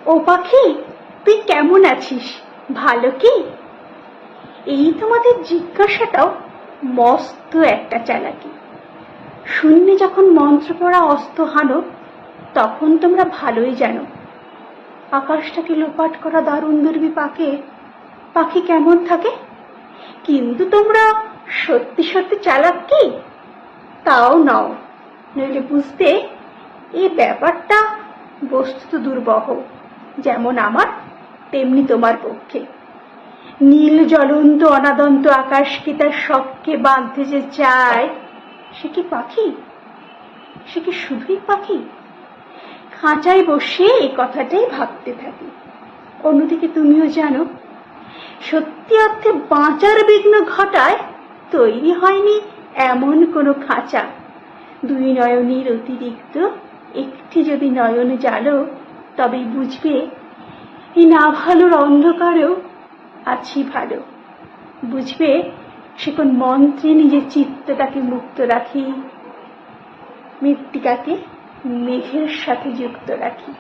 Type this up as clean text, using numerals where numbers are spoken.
ও পাখি, তুই কেমন আছিস? ভালো কি? এই তোমাদের জিজ্ঞাসাটাও মস্ত একটা চালাকি। শূন্যে যখন মন্ত্র পড়া অস্ত হানো, তখন তোমরা ভালোই জানো আকাশটাকে লোপাট করা দারুণ দুর্বি পাকে পাখি কেমন থাকে। কিন্তু তোমরা সত্যি সত্যি চালাক কি? তাও নাও, নইলে বুঝতে এই ব্যাপারটা বস্তুত দুর্বহ, যেমন আমার তেমনি তোমার পক্ষে। নীল জ্বলন্ত অনাদন্ত আকাশকে তার শখকে বাঁধতে যে চায়, সে কি পাখি? সে কি শুধুই পাখি? খাঁচায় বসে এই কথাটাই ভাবতে থাকি। অন্যদিকে তুমিও জানো, সত্যি অর্থে বাঁচার বিঘ্ন ঘটায় তৈরি হয়নি এমন কোনো খাঁচা। দুই নয়নীর অতিরিক্ত একটি যদি নয়ন জালো, তবেই বুঝবে এই না ভালোর অন্ধকারেও আছি ভালো। বুঝবে সে কোন মন্ত্রে নিজের চিত্তটাকে মুক্ত রাখি, মৃত্তিকাকে মেঘের সাথে যুক্ত রাখি।